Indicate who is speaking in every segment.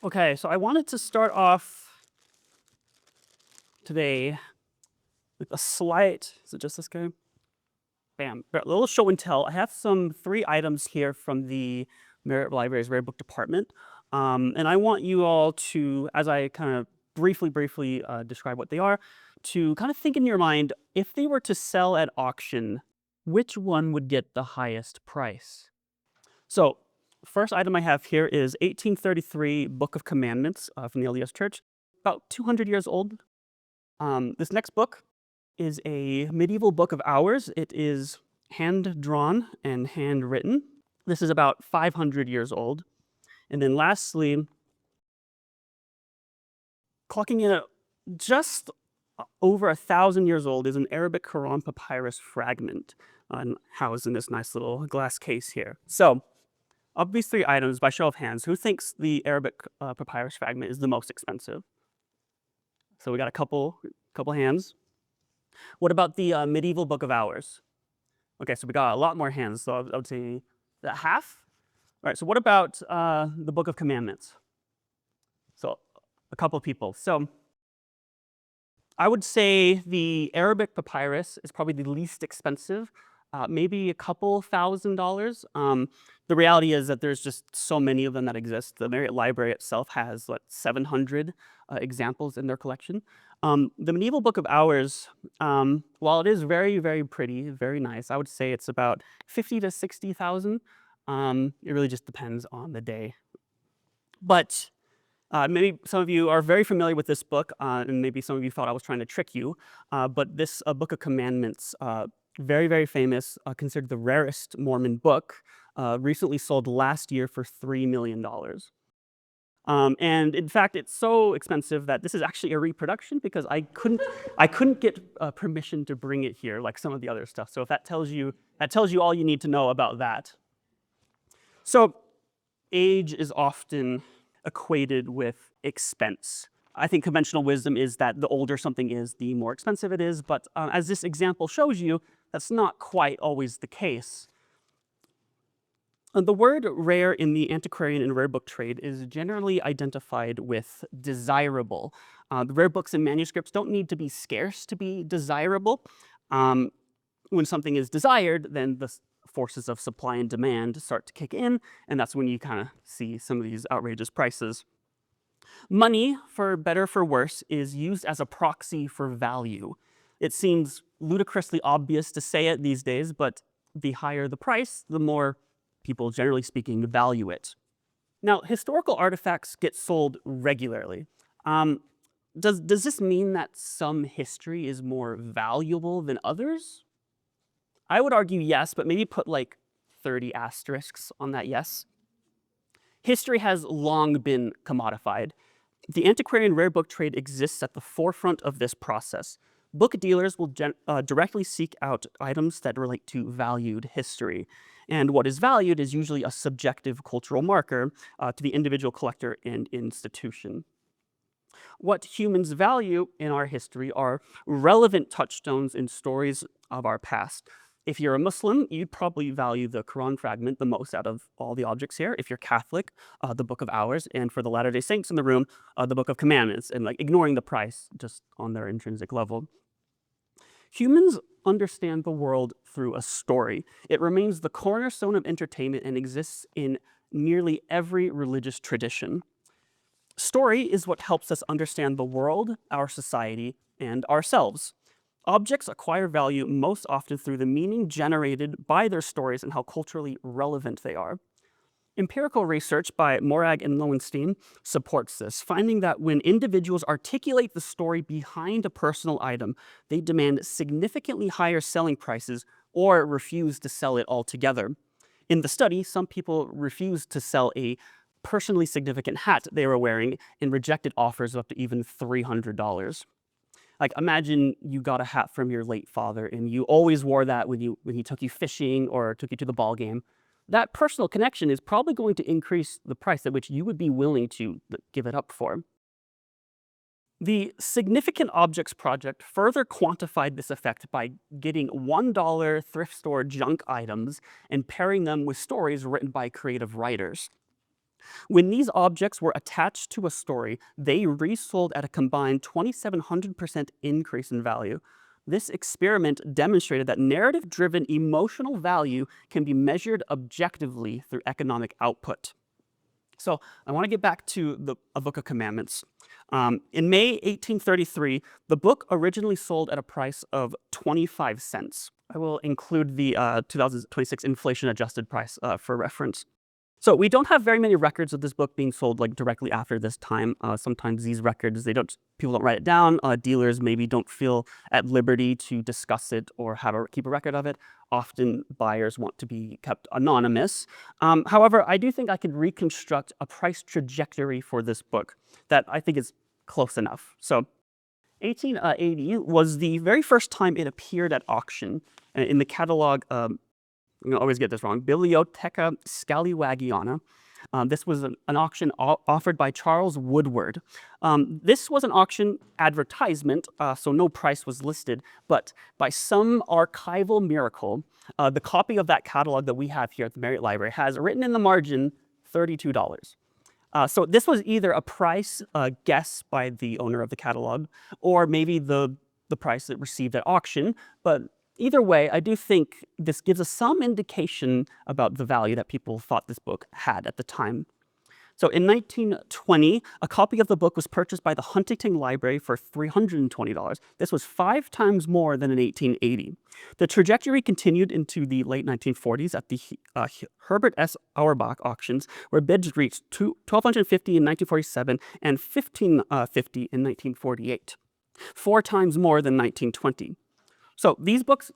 Speaker 1: Okay, so I wanted to start off today with a slight, is it just this guy? Bam, a little show and tell. I have some 3 items here from the Marriott Library's Rare Book Department. And I want you all to, as I kind of briefly describe what they are, to kind of think in your mind, if they were to sell at auction, which one would get the highest price? So, first item I have here is 1833 Book of Commandments from the LDS Church, about 200 years old. This next book is a medieval book of hours. It is hand-drawn and handwritten. This is about 500 years old. And then lastly, clocking in at just over 1,000 years old, is an Arabic Quran papyrus fragment housed in this nice little glass case here. So, of these 3 items, by show of hands, who thinks the Arabic papyrus fragment is the most expensive? So we got a couple hands. What about the medieval book of hours? Okay, so we got a lot more hands. So I would say that half. All right. So what about the Book of Commandments? So a couple of people. So I would say the Arabic papyrus is probably the least expensive, maybe a couple $1,000s. The reality is that there's just so many of them that exist. The Marriott Library itself has 700 examples in their collection. The medieval book of hours, while it is very pretty, very nice, I would say it's about 50 to 60,000. It really just depends on the day. But maybe some of you are very familiar with this book, and maybe some of you thought I was trying to trick you. But this Book of Commandments, very famous, considered the rarest Mormon book, recently sold last year for $3 million. And in fact, it's so expensive that this is actually a reproduction because I couldn't get permission to bring it here like some of the other stuff. So if that tells you all you need to know about that. So age is often equated with expense. I think conventional wisdom is that the older something is, the more expensive it is. But as this example shows you, that's not quite always the case. The word rare in the antiquarian and rare book trade is generally identified with desirable. The rare books and manuscripts don't need to be scarce to be desirable. When something is desired, then the forces of supply and demand start to kick in, and that's when you kind of see some of these outrageous prices. Money, for better for worse, is used as a proxy for value. It seems ludicrously obvious to say it these days, but the higher the price, the more people, generally speaking, value it. Now, historical artifacts get sold regularly. Does this mean that some history is more valuable than others? I would argue yes, but maybe put like 30 asterisks on that yes. History has long been commodified. The antiquarian rare book trade exists at the forefront of this process. Book dealers will directly seek out items that relate to valued history. And what is valued is usually a subjective cultural marker to the individual collector and institution. What humans value in our history are relevant touchstones in stories of our past. If you're a Muslim, you'd probably value the Quran fragment the most out of all the objects here. If you're Catholic, the Book of Hours, and for the Latter-day Saints in the room, the Book of Commandments, and like ignoring the price just on their intrinsic level. Humans understand the world through a story. It remains the cornerstone of entertainment and exists in nearly every religious tradition. Story is what helps us understand the world, our society, and ourselves. Objects acquire value most often through the meaning generated by their stories and how culturally relevant they are. Empirical research by Morag and Lowenstein supports this, finding that when individuals articulate the story behind a personal item, they demand significantly higher selling prices or refuse to sell it altogether. In the study, some people refused to sell a personally significant hat they were wearing and rejected offers of up to even $300. Like, imagine you got a hat from your late father and you always wore that when he took you fishing or took you to the ball game. That personal connection is probably going to increase the price at which you would be willing to give it up for. The Significant Objects Project further quantified this effect by getting $1 thrift store junk items and pairing them with stories written by creative writers. When these objects were attached to a story, they resold at a combined 2,700% increase in value. This experiment demonstrated that narrative-driven emotional value can be measured objectively through economic output. So I want to get back to a Book of Commandments. In May 1833, the book originally sold at a price of 25 cents. I will include the 2026 inflation-adjusted price for reference. So we don't have very many records of this book being sold like directly after this time. Sometimes these records, people don't write it down. Dealers maybe don't feel at liberty to discuss it or keep a record of it. Often buyers want to be kept anonymous. However, I do think I could reconstruct a price trajectory for this book that I think is close enough. So 1880 was the very first time it appeared at auction in the catalog. I'm going to always get this wrong, Bibliotheca Scalliwagiana. This was an auction offered by Charles Woodward. This was an auction advertisement, so no price was listed, but by some archival miracle, the copy of that catalog that we have here at the Marriott Library has written in the margin $32. So this was either a price guess by the owner of the catalog, or maybe the price it received at auction, but either way, I do think this gives us some indication about the value that people thought this book had at the time. So in 1920, a copy of the book was purchased by the Huntington Library for $320. This was 5 times more than in 1880. The trajectory continued into the late 1940s at the Herbert S. Auerbach auctions, where bids reached $1,250 in 1947 and $1,550 in 1948, 4 times more than 1920. So these books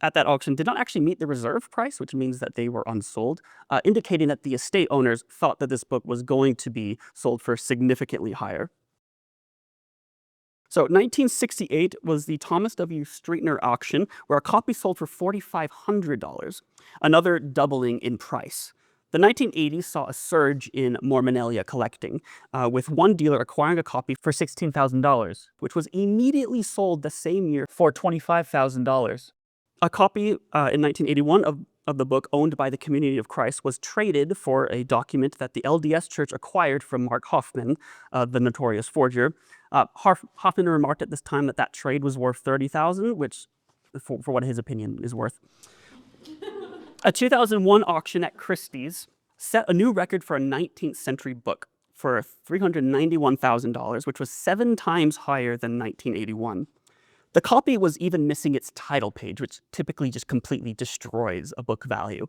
Speaker 1: at that auction did not actually meet the reserve price, which means that they were unsold, indicating that the estate owners thought that this book was going to be sold for significantly higher. So 1968 was the Thomas W. Streetner auction, where a copy sold for $4,500, another doubling in price. The 1980s saw a surge in Mormonalia collecting, with one dealer acquiring a copy for $16,000, which was immediately sold the same year for $25,000. A copy in 1981 of the book owned by the Community of Christ was traded for a document that the LDS Church acquired from Mark Hoffman, the notorious forger. Hoffman remarked at this time that that trade was worth $30,000, which, for what his opinion is worth. A 2001 auction at Christie's set a new record for a 19th century book for $391,000, which was 7 times higher than 1981. The copy was even missing its title page, which typically just completely destroys a book value.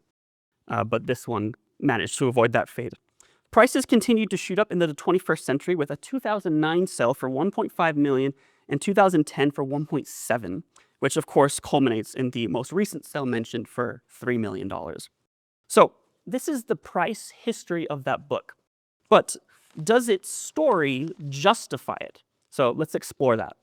Speaker 1: But this one managed to avoid that fate. Prices continued to shoot up into the 21st century with a 2009 sale for $1.5 million and 2010 for $1.7, which of course culminates in the most recent sale mentioned for $3 million. So this is the price history of that book. But does its story justify it? So let's explore that.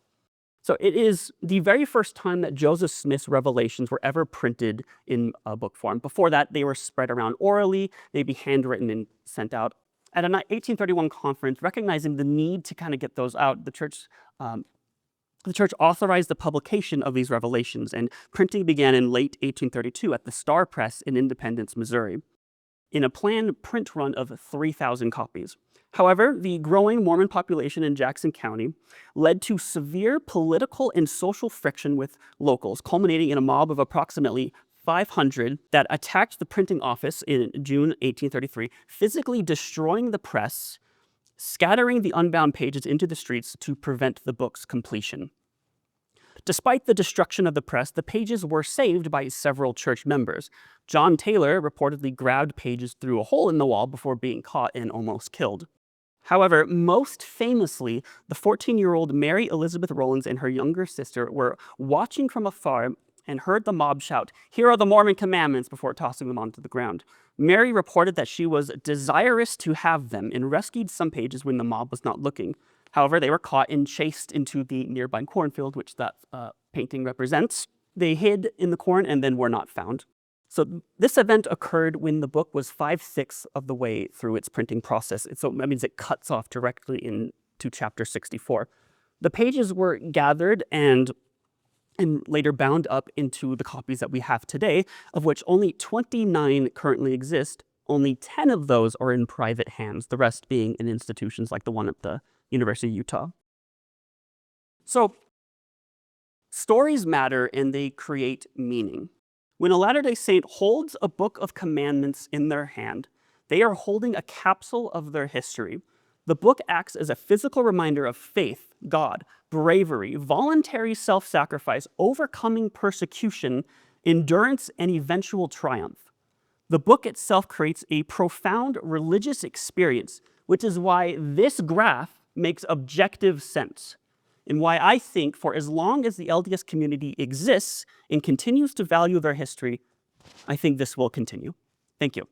Speaker 1: So it is the very first time that Joseph Smith's revelations were ever printed in a book form. Before that, they were spread around orally, they'd be handwritten and sent out. At a 1831 conference, recognizing the need to kind of get those out, the church authorized the publication of these revelations, and printing began in late 1832 at the Star Press in Independence, Missouri, in a planned print run of 3,000 copies. However, the growing Mormon population in Jackson County led to severe political and social friction with locals, culminating in a mob of approximately 500 that attacked the printing office in June 1833, physically destroying the press, scattering the unbound pages into the streets to prevent the book's completion. Despite the destruction of the press, the pages were saved by several church members. John Taylor reportedly grabbed pages through a hole in the wall before being caught and almost killed. However, most famously, the 14-year-old Mary Elizabeth Rollins and her younger sister were watching from afar and heard the mob shout, "Here are the Mormon commandments," before tossing them onto the ground. Mary reported that she was desirous to have them and rescued some pages when the mob was not looking. However, they were caught and chased into the nearby cornfield, which that painting represents. They hid in the corn and then were not found. So this event occurred when the book was 5/6 of the way through its printing process. So that means it cuts off directly into chapter 64. The pages were gathered and later bound up into the copies that we have today, of which only 29 currently exist, only 10 of those are in private hands, the rest being in institutions like the one at the University of Utah. So stories matter and they create meaning. When a Latter-day Saint holds a book of commandments in their hand, they are holding a capsule of their history. The book acts as a physical reminder of faith, God, bravery, voluntary self-sacrifice, overcoming persecution, endurance, and eventual triumph. The book itself creates a profound religious experience, which is why this graph makes objective sense, and why I think for as long as the LDS community exists and continues to value their history, I think this will continue. Thank you.